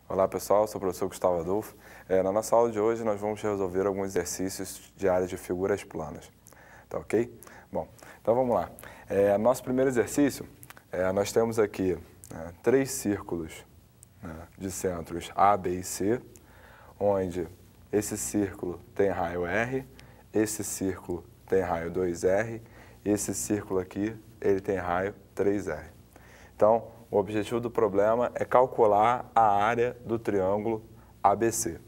Olá pessoal, eu sou o professor Gustavo Adolfo. Na nossa aula de hoje nós vamos resolver alguns exercícios de área de figuras planas. Tá ok? Bom, então vamos lá. Nosso primeiro exercício, nós temos aqui três círculos de centros A, B e C, onde esse círculo tem raio R, esse círculo tem raio 2R, e esse círculo aqui ele tem raio 3R. Então, o objetivo do problema é calcular a área do triângulo ABC.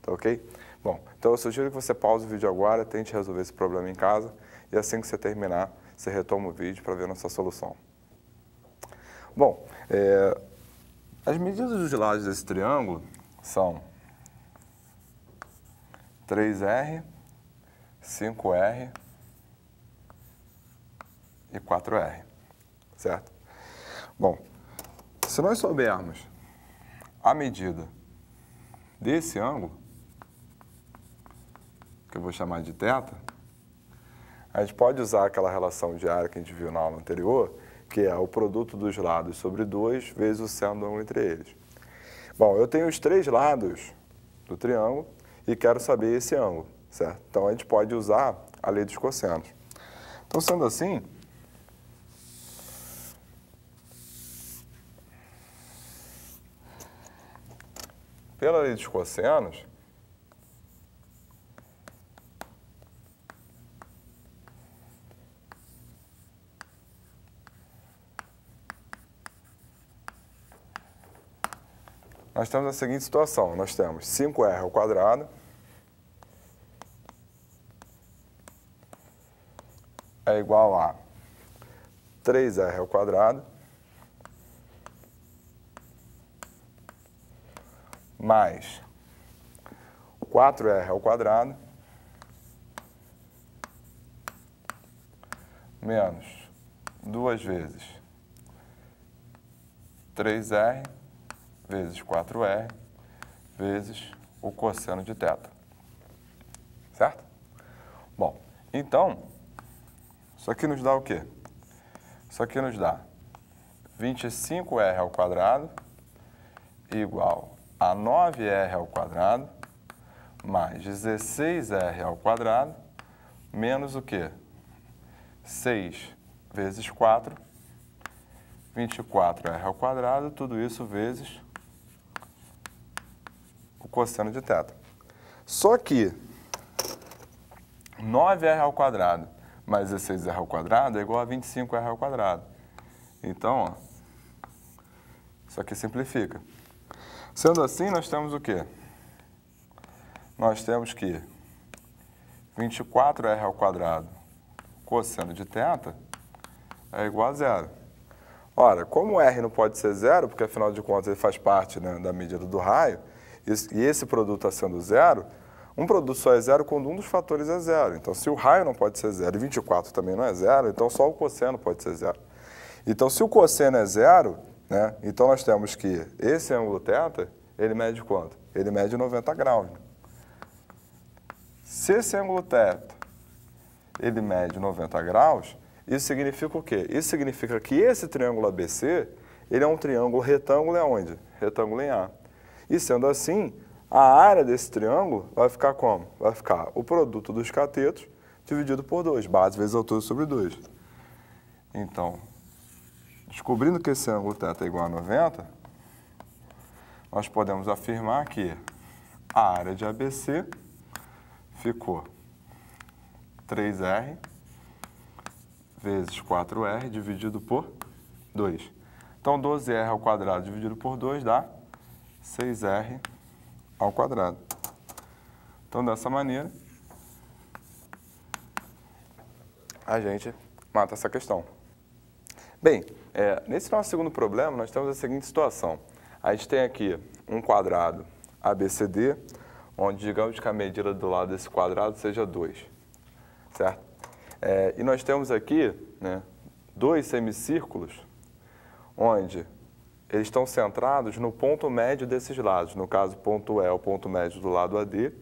Tá ok? Bom, então eu sugiro que você pause o vídeo agora, tente resolver esse problema em casa e assim que você terminar, você retoma o vídeo para ver a nossa solução. Bom, as medidas dos lados desse triângulo são 3R, 5R e 4R, certo? Bom, se nós soubermos a medida desse ângulo, que eu vou chamar de θ, a gente pode usar aquela relação de área que a gente viu na aula anterior, que é o produto dos lados sobre 2 vezes o seno do ângulo entre eles. Bom, eu tenho os três lados do triângulo e quero saber esse ângulo, certo? Então, a gente pode usar a lei dos cossenos. Então, sendo assim, pela lei dos cossenos, nós temos a seguinte situação. Nós temos 5R ao quadrado é igual a 3R ao quadrado mais 4R ao quadrado menos 2 vezes 3R vezes 4R vezes o cosseno de θ. Certo? Bom, então, isso aqui nos dá o quê? Isso aqui nos dá 25R ao quadrado igual a 9R ao quadrado mais 16R ao quadrado menos o quê? 6 vezes 4, 24R ao quadrado, tudo isso vezes o cosseno de θ. Só que 9R ao quadrado mais 16R ao quadrado é igual a 25R ao quadrado. Então, ó, isso aqui simplifica. Sendo assim, nós temos o quê? Nós temos que 24R ao quadrado cosseno de θ é igual a zero. Ora, como R não pode ser zero, porque afinal de contas ele faz parte, né, da medida do raio, e esse produto está sendo zero, um produto só é zero quando um dos fatores é zero. Então, se o raio não pode ser zero e 24 também não é zero, então só o cosseno pode ser zero. Então, se o cosseno é zero, né, então nós temos que esse ângulo θ, ele mede quanto? Ele mede 90 graus. Né? Se esse ângulo θ, ele mede 90 graus, isso significa o quê? Isso significa que esse triângulo ABC, ele é um triângulo retângulo onde? Retângulo em A. E sendo assim, a área desse triângulo vai ficar como? Vai ficar o produto dos catetos dividido por 2, base vezes altura sobre 2. Então, descobrindo que esse ângulo θ é igual a 90, nós podemos afirmar que a área de ABC ficou 3R vezes 4R dividido por 2. Então, 12R ao quadrado dividido por 2 dá 6R ao quadrado. Então, dessa maneira, a gente mata essa questão. Bem, nesse nosso segundo problema, nós temos a seguinte situação. A gente tem aqui um quadrado ABCD, onde digamos que a medida do lado desse quadrado seja 2, certo? E nós temos aqui, né, dois semicírculos, onde eles estão centrados no ponto médio desses lados. No caso, o ponto E é o ponto médio do lado AD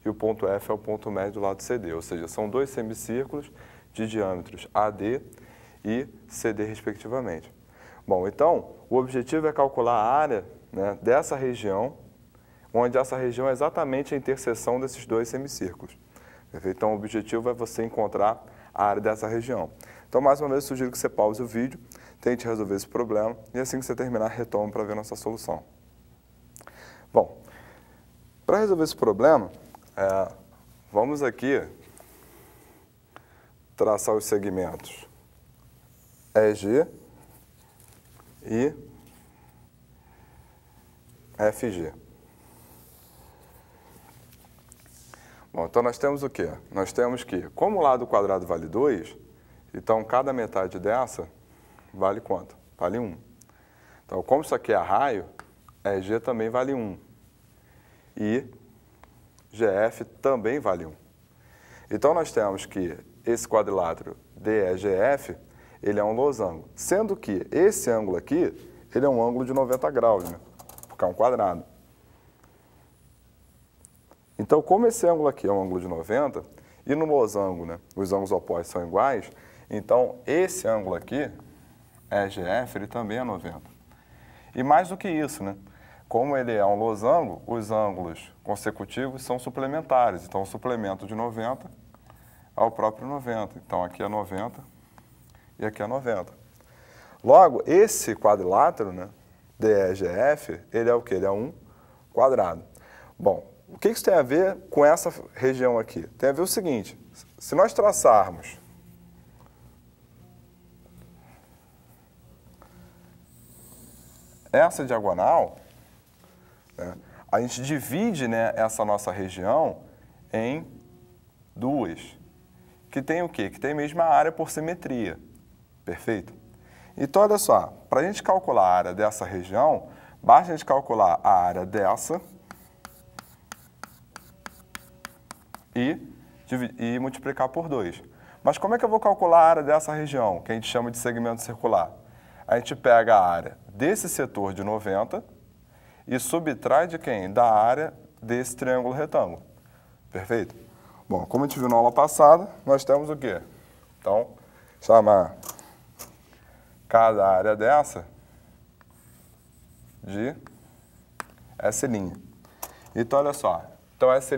e o ponto F é o ponto médio do lado CD. Ou seja, são dois semicírculos de diâmetros AD e CD, respectivamente. Bom, então, o objetivo é calcular a área, né, dessa região onde essa região é exatamente a interseção desses dois semicírculos. Perfeito? Então, o objetivo é você encontrar a área dessa região. Então, mais uma vez, eu sugiro que você pause o vídeo, tente resolver esse problema e assim que você terminar, retome para ver nossa solução. Bom, para resolver esse problema, vamos aqui traçar os segmentos EG e FG. Bom, então nós temos o quê? Nós temos que, como o lado quadrado vale 2, então cada metade dessa vale quanto? Vale 1. Então, como isso aqui é raio, EG também vale 1. E GF também vale 1. Então, nós temos que esse quadrilátero DEGF, ele é um losango. Sendo que esse ângulo aqui, ele é um ângulo de 90 graus, né? Porque é um quadrado. Então, como esse ângulo aqui é um ângulo de 90, e no losango, né, os ângulos opostos são iguais, então esse ângulo aqui, EGF, ele também é 90. E mais do que isso, né? Como ele é um losango, os ângulos consecutivos são suplementares. Então, o suplemento de 90 ao próprio 90. Então, aqui é 90 e aqui é 90. Logo, esse quadrilátero, né, DEGF, ele é o quê? Ele é um quadrado. Bom, o que isso tem a ver com essa região aqui? Tem a ver o seguinte, se nós traçarmos essa diagonal, né, a gente divide, né, essa nossa região em duas, que tem o quê? Que tem a mesma área por simetria. Perfeito? Então, olha só, para a gente calcular a área dessa região, basta a gente calcular a área dessa e multiplicar por 2. Mas como é que eu vou calcular a área dessa região, que a gente chama de segmento circular? A gente pega a área desse setor de 90 e subtrai de quem? Da área desse triângulo retângulo. Perfeito? Bom, como a gente viu na aula passada, nós temos o quê? Então, chamar cada área dessa de S'. Então, olha só. Então, S'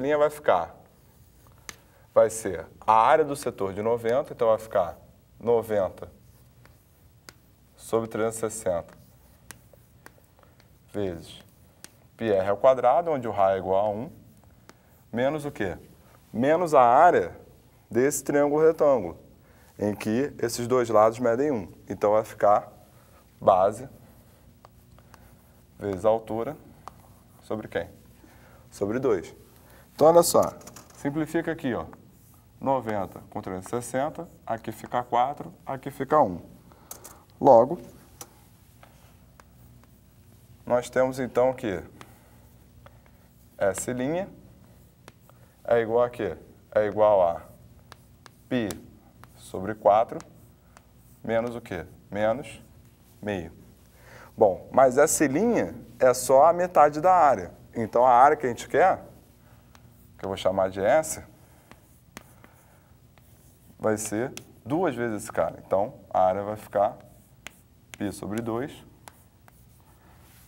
vai ser a área do setor de 90, então vai ficar 90 sobre 360 vezes πr ao quadrado, onde o raio é igual a 1, menos o quê? Menos a área desse triângulo retângulo, em que esses dois lados medem 1. Então, vai ficar base vezes a altura sobre quem? Sobre 2. Então, olha só, simplifica aqui, ó. 90 com 360, aqui fica 4, aqui fica 1. Logo, nós temos então que S' é igual a quê? É igual a π sobre 4 menos o quê? Menos meio. Bom, mas S' é só a metade da área. Então, a área que a gente quer, que eu vou chamar de S, vai ser 2 vezes esse cara. Então, a área vai ficar π sobre 2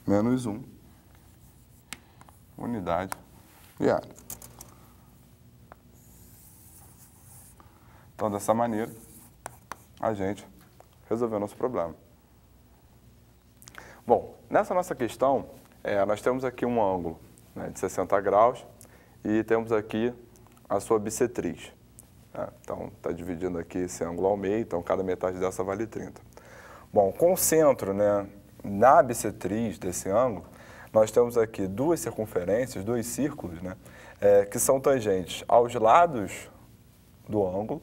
menos 1 unidade de área. Então, dessa maneira, a gente resolveu nosso problema. Bom, nessa nossa questão, nós temos aqui um ângulo, né, de 60 graus e temos aqui a sua bissetriz. Então, está dividindo aqui esse ângulo ao meio, então cada metade dessa vale 30. Bom, com o centro, né, na bissetriz desse ângulo, nós temos aqui duas circunferências, dois círculos, né, que são tangentes aos lados do ângulo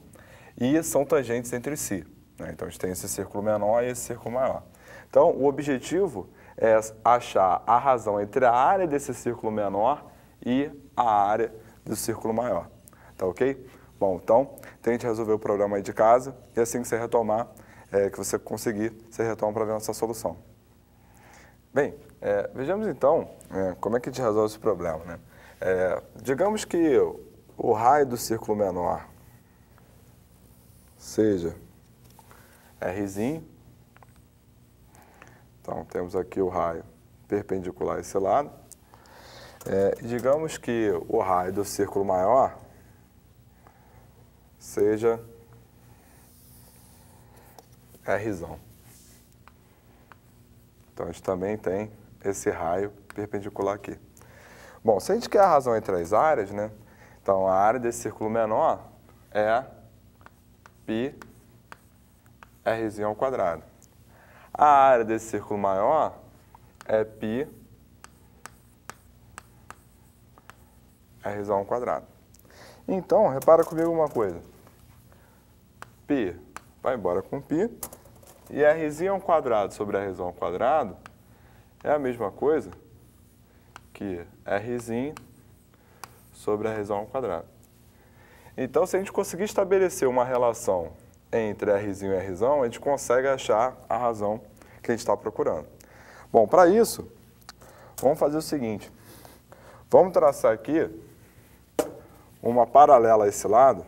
e são tangentes entre si. Né? Então, a gente tem esse círculo menor e esse círculo maior. Então, o objetivo é achar a razão entre a área desse círculo menor e a área do círculo maior. Tá ok? Bom, então, tente resolver o problema aí de casa e assim que você retomar, que você conseguir, você retoma para ver a nossa solução. Bem, vejamos então como é que a gente resolve esse problema. Né? Digamos que o raio do círculo menor seja R'zinho. Então, temos aqui o raio perpendicular a esse lado. Digamos que o raio do círculo maior seja Rzão. Então, a gente também tem esse raio perpendicular aqui. Bom, se a gente quer a razão entre as áreas, né? Então, a área desse círculo menor é π Rzinho ao quadrado. A área desse círculo maior é π Rzão ao quadrado. Então, repara comigo uma coisa. π vai embora com π. E Rzinho ao quadrado sobre Rzão ao quadrado é a mesma coisa que Rzinho sobre Rzão ao quadrado. Então, se a gente conseguir estabelecer uma relação entre Rzinho e Rzão, a gente consegue achar a razão que a gente está procurando. Bom, para isso, vamos fazer o seguinte. Vamos traçar aqui uma paralela a esse lado,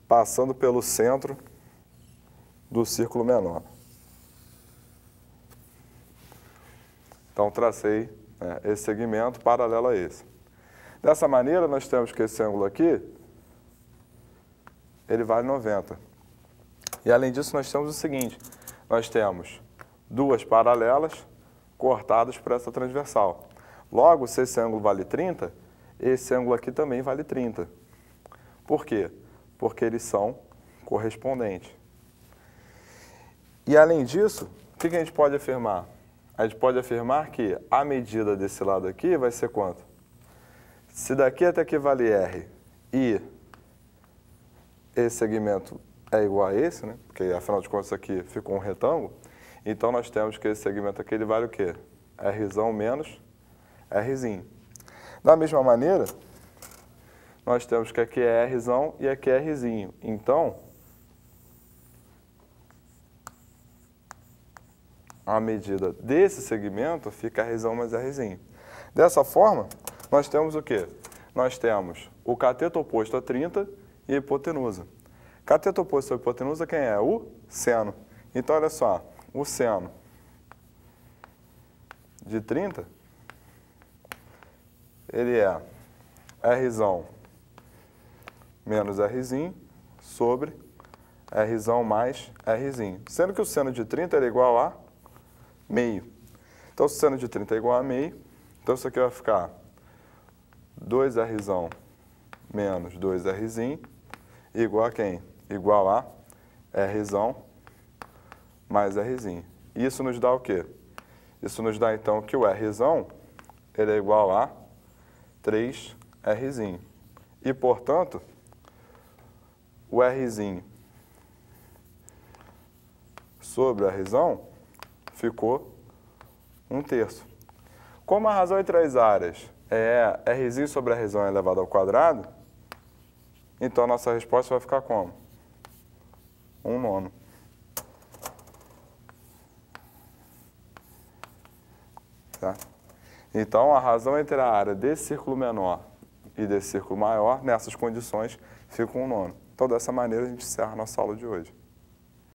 passando pelo centro do círculo menor. Então, tracei esse segmento paralelo a esse. Dessa maneira, nós temos que esse ângulo aqui, ele vale 90. E, além disso, nós temos o seguinte, nós temos duas paralelas cortadas por essa transversal. Logo, se esse ângulo vale 30, esse ângulo aqui também vale 30. Por quê? Porque eles são correspondentes. E, além disso, o que a gente pode afirmar? A gente pode afirmar que a medida desse lado aqui vai ser quanto? Se daqui até aqui vale R e esse segmento é igual a esse, né? Porque, afinal de contas, isso aqui ficou um retângulo. Então, nós temos que esse segmento aqui ele vale o quê? Rzão menos Rzinho. Da mesma maneira, nós temos que aqui é Rzão e aqui é Rzinho. Então, a medida desse segmento fica Rzão mais Rzinho. Dessa forma, nós temos o quê? Nós temos o cateto oposto a 30 e a hipotenusa. Cateto oposto à hipotenusa quem é? O seno. Então, olha só, o seno de 30, ele é Rzão menos Rzinho sobre Rzão mais Rzinho. Sendo que o seno de 30 é igual a meio. Então, se o seno de 30 é igual a meio, então isso aqui vai ficar 2Rzão menos 2Rzinho igual a quem? Igual a Rzão mais Rzinho. E isso nos dá o quê? Isso nos dá, então, que o Rzão ele é igual a 3Rzinho. E, portanto, o Rzinho sobre o Rzão ficou 1/3. Como a razão entre as áreas é Rzinho sobre Rzão elevado ao quadrado, então a nossa resposta vai ficar como? 1/9. Tá? Então, a razão entre a área desse círculo menor e desse círculo maior, nessas condições, fica 1/9. Então, dessa maneira, a gente encerra a nossa aula de hoje.